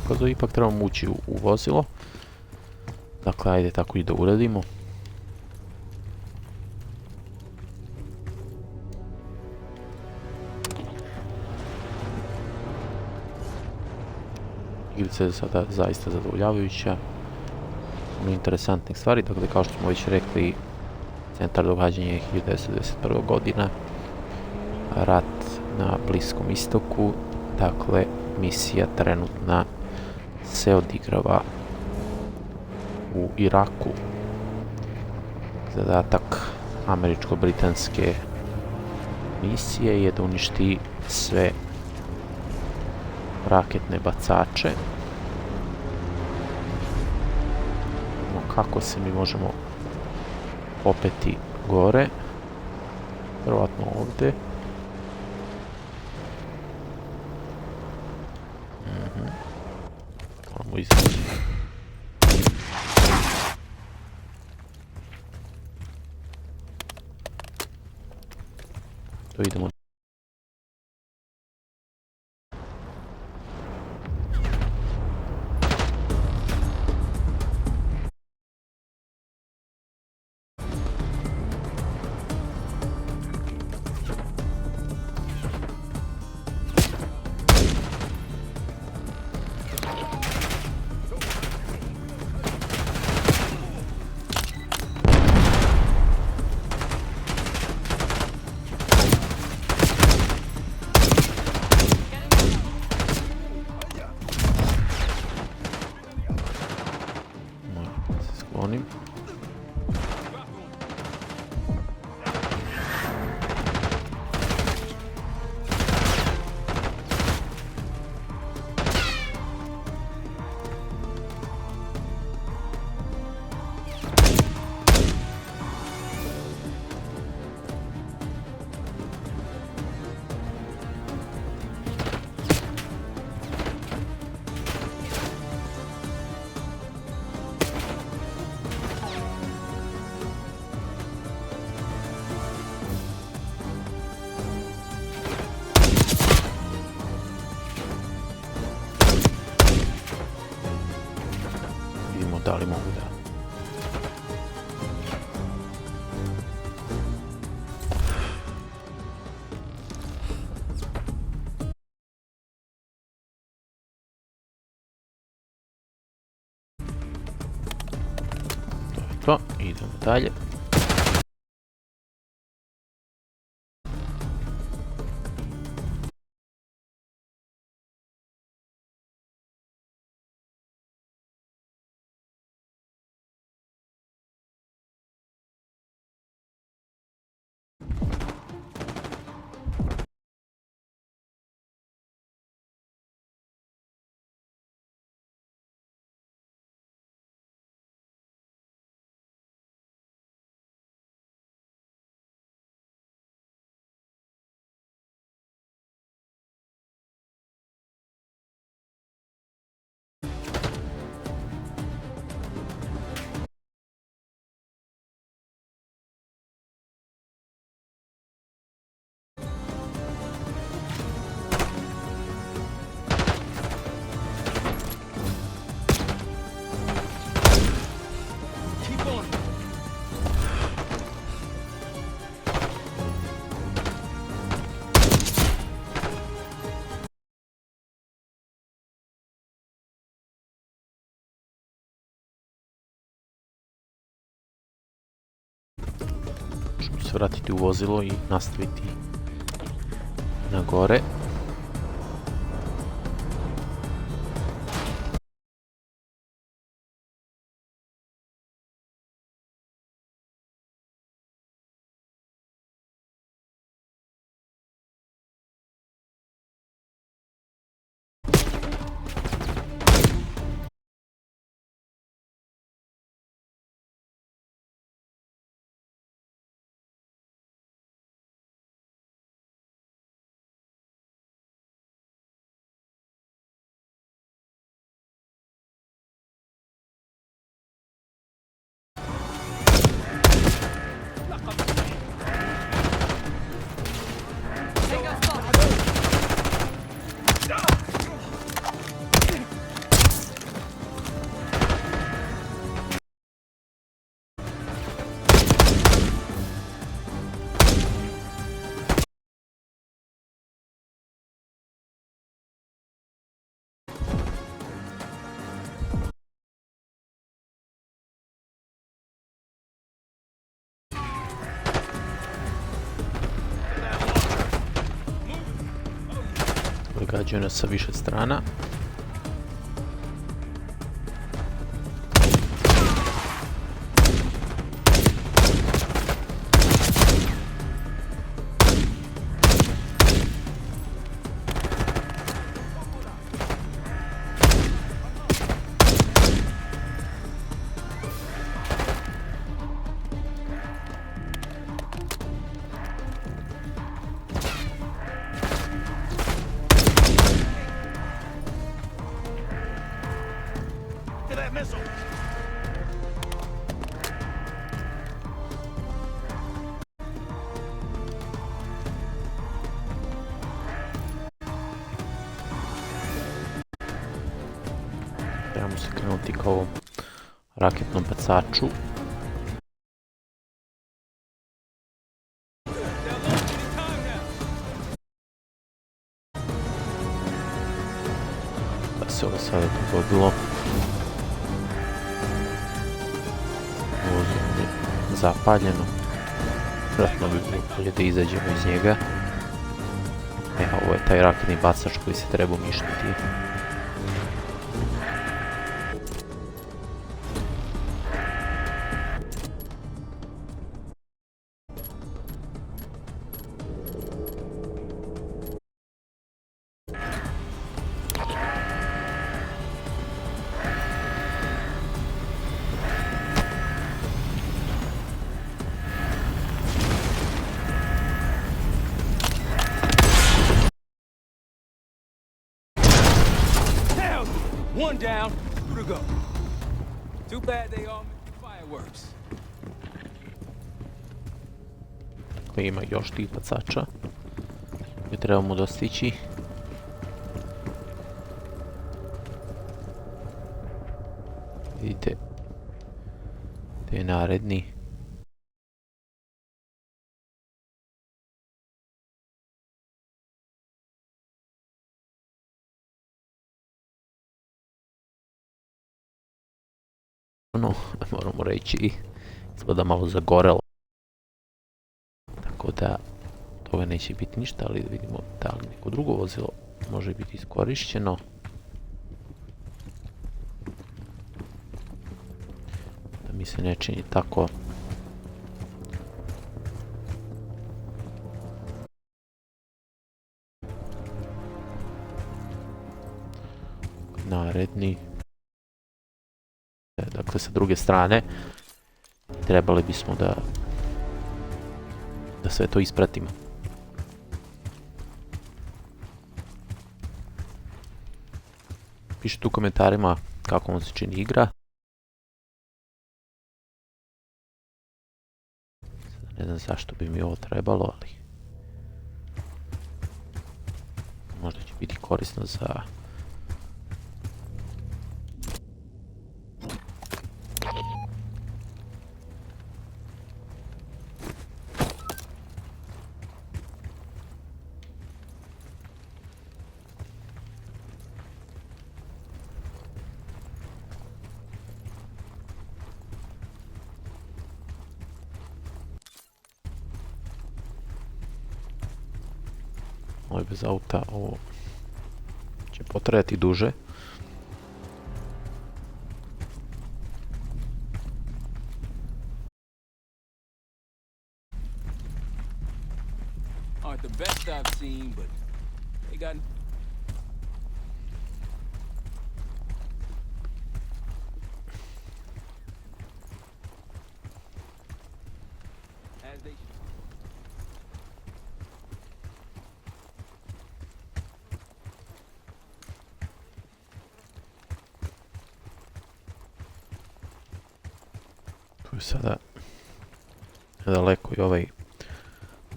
pokazuje, ipak trebamo ući u vozilo. Dakle, ajde tako i da uradimo. Igrica je sada zaista zadovoljavajuća. Ono interesantnih stvari, dakle, kao što smo već rekli, centar događanja je 1991. godina. Rat na Bliskom istoku, dakle, misija trenutna se odigrava u Iraku. Zadatak američko-britanske misije je da uništi sve raketne bacače. Kako se mi možemo popeti gore? Vjerovatno ovdje. Moramo izaći. To idemo. Sklonim. Vidimo da li mogu da. To je to, idemo dalje. Možemo se vratiti u vozilo i nastaviti na gore. Dakle, gađaju nas sa više strana. Trebamo se krenuti ka ovom raketnom bacaču. Da se ovo sada dogodilo. Vozom je zapaljeno. Vratno bi bilo bolje da izađemo iz njega. Ovo je taj raketni bacač koji se treba uništiti. One down, two to go. Too bad they all missed the fireworks. Ima još tih bacača koje trebamo dostići. Vidite, to je naredni. Moramo reći, izgleda malo zagorelo. Tako da, toga neće biti ništa, ali vidimo da li neko drugo vozilo može biti iskorišćeno. Da mi se ne čini tako. Naredni. Dakle, sa druge strane, trebali bismo da sve to ispratimo. Pišite u komentarima kako vam se čini igra. Ne znam zašto bi mi ovo trebalo, ali možda će biti korisno za... Ovo je bez auta, ovo će potrajati duže. Aren't the best I've seen, but they got... As they... Tu je sada nedaleko i ovaj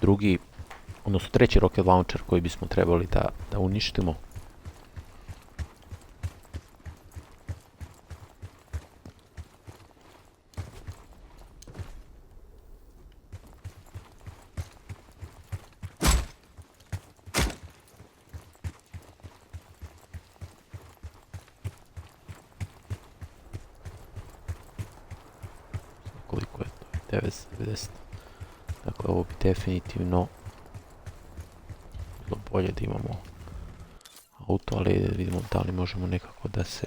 drugi, odnosno treći rocket launcher koji bismo trebali da uništimo. Koliko je to? 990. Dakle, ovo bi definitivno bilo bolje da imamo auto, ali vidimo da li možemo nekako da se...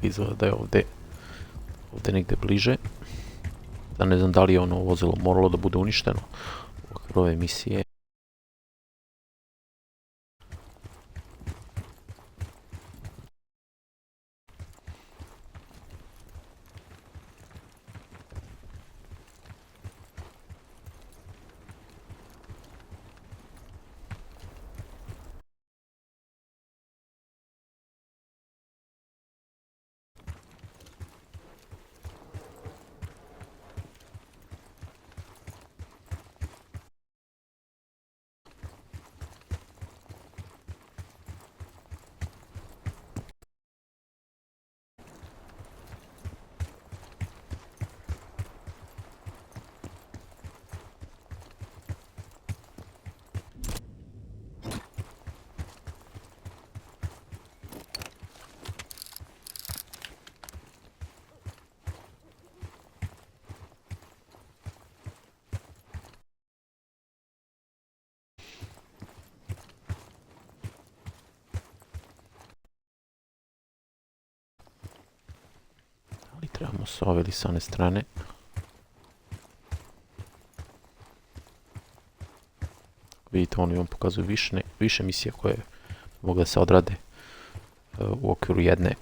Izgleda da je ovdje negdje bliže. Da ne znam da li je ono vozilo moralo da bude uništeno u okviru ove misije. Ali trebamo s ove ili s one strane. Vidite, oni vam pokazuju više misija koje mogu da se odrade u okviru jedne.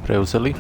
Preuzeli.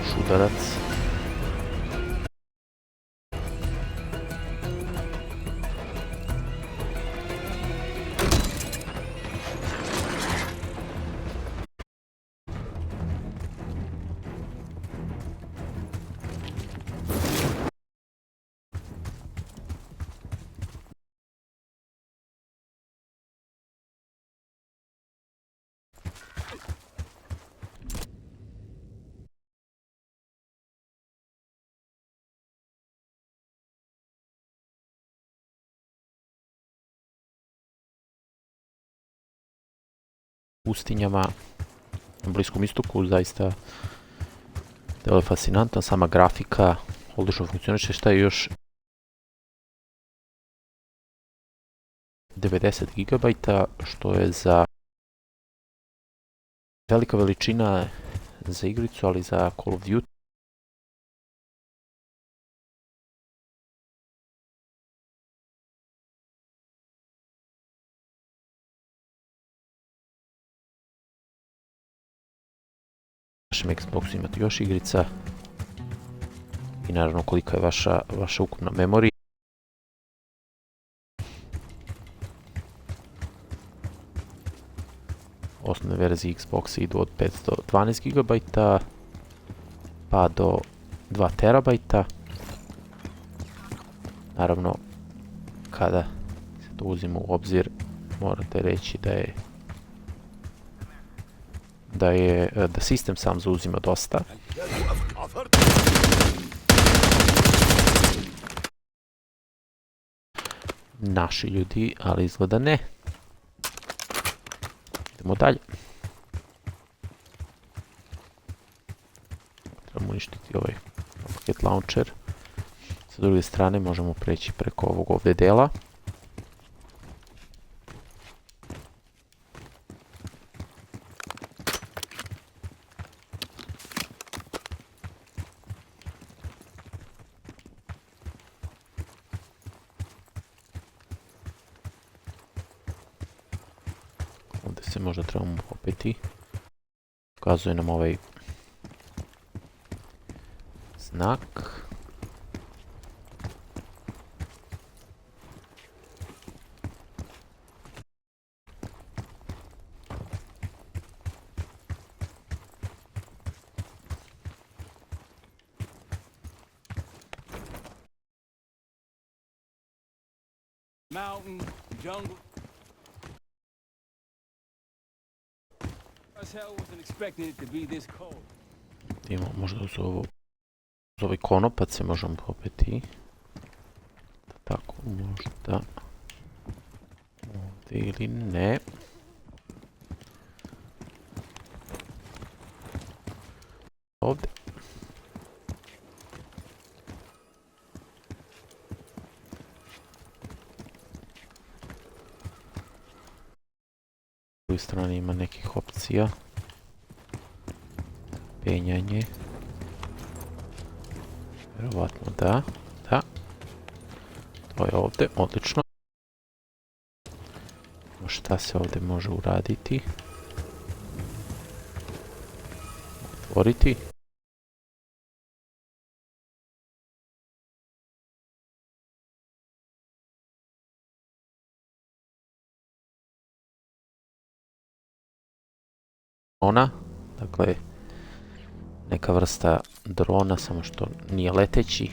loš udarac. Pustinjama na Bliskom istoku, zaista delo je fascinantno, sama grafika odlično funkcioniše. Šta je još? 90 GB, što je za velika veličina za igricu, ali za Call of Duty našem Xboxu imate još igrica i naravno kolika je vaša ukupna memorija. Osnovne verzije Xboxa idu od 512 GB pa do 2 TB. Naravno, kada se to uzima u obzir, morate reći da sistem sam zauzima dosta. Naši ljudi, ali izgleda ne. Idemo dalje. Trebamo uništiti ovaj rocket launcher. Sa druge strane možemo preći preko ovog ovdje dela. Ovdje se možda trebamo popeti. Pokazuje nam ovaj znak. Mountain, jungle. As hell wasn't expecting it to be this cold. Idemo možda uz ovaj konopac se možemo popeti. Tako, možda ovdje ili ne. Ovdje. S druge strane ima nekih opcija. Penjanje. Vjerovatno da. Da. To je ovdje. Odlično. Šta se ovdje može uraditi? Otvoriti. Drona. Dakle, neka vrsta drona, samo što nije leteći.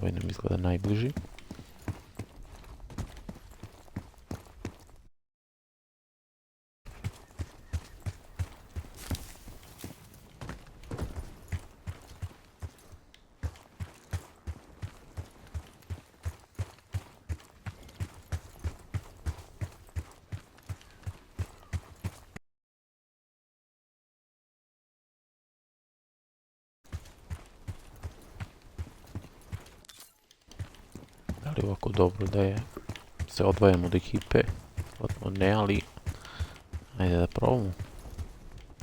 Ovaj nam izgleda najbliži. Da li ovako dobro da se odvajamo od ekipe? Odmah ne, ali... Ajde da probamo.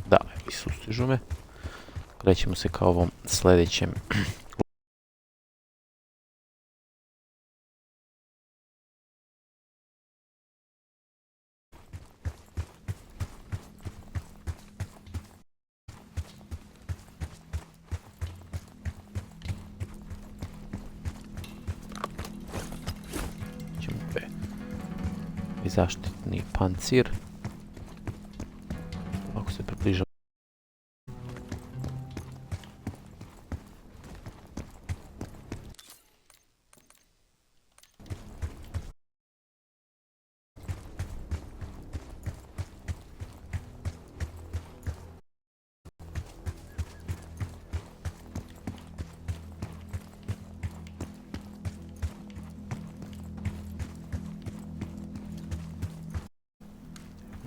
Da, evo, sustižu me. Krećemo se ka ovom sljedećem. I zaštitni pancir. Ako se približamo.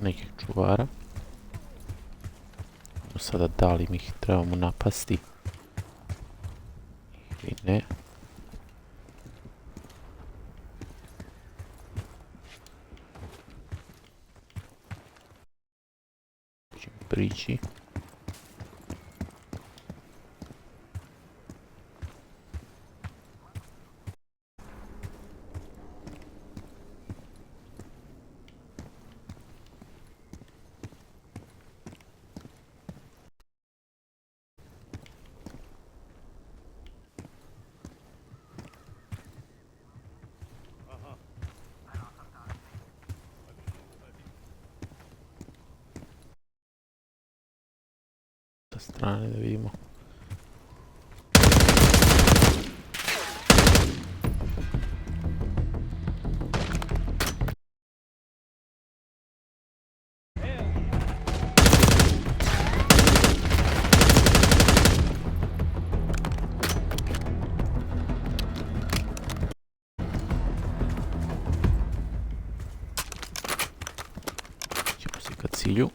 Nekih čuvara. Sada da li mi ih trebamo napasti ili ne. Ćemo prići. Sa strane da vidimo. Ćemo se ka cilju.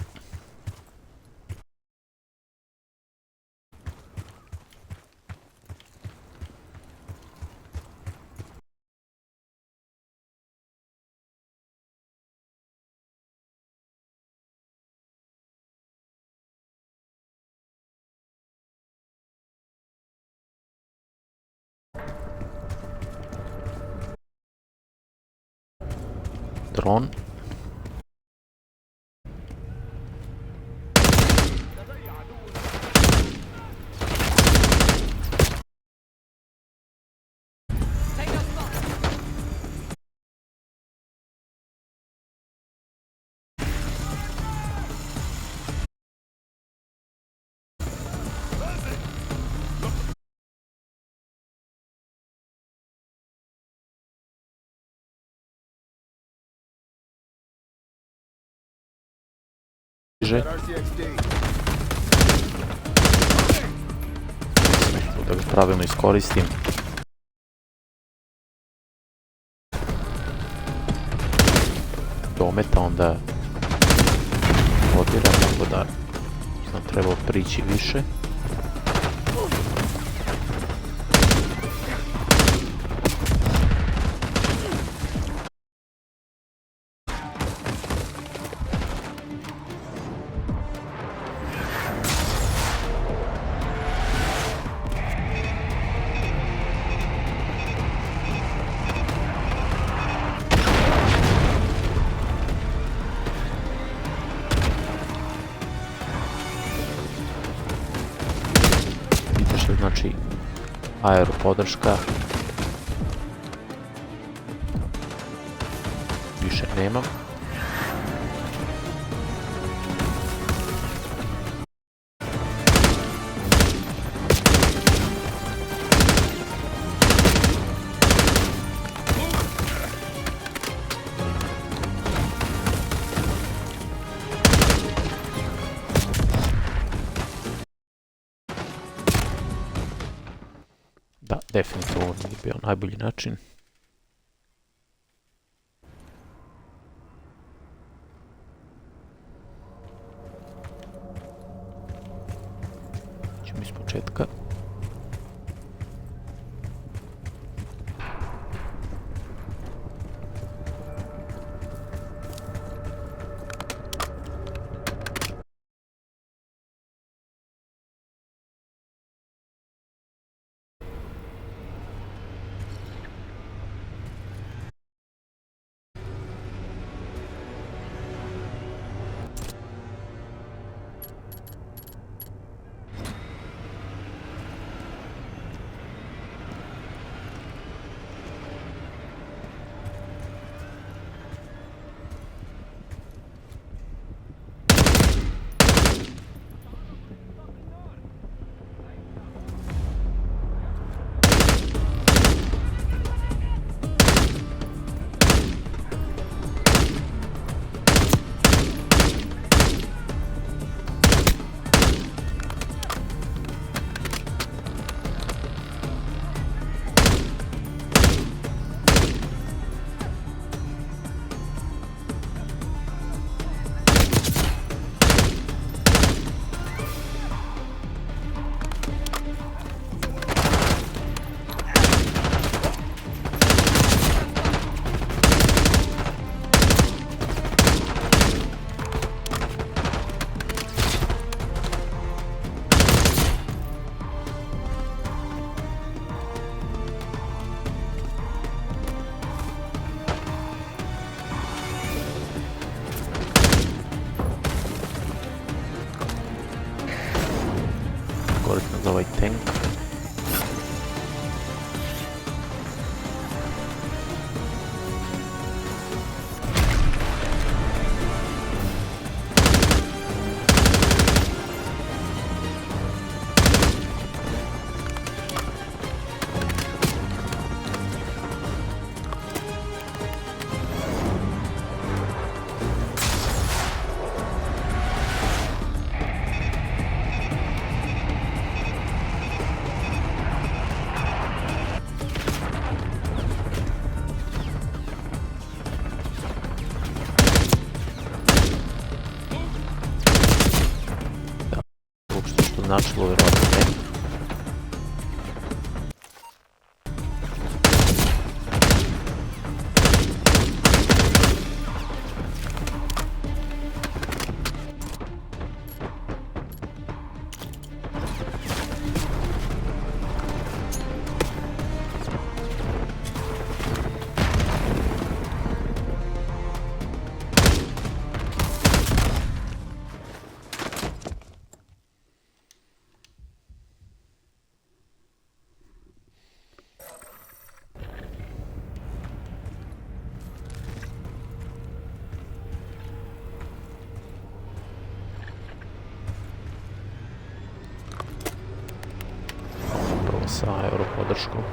Dron. Da ga pravilno iskoristim. Dometa onda odbira, tako da sam trebao prići više. Znači, aeropodrška više nemam. Da, definitivno ovo nije bio najbolji način. Ćemo iz početka. značilo, vjerojatno ne. Sa europodrškom.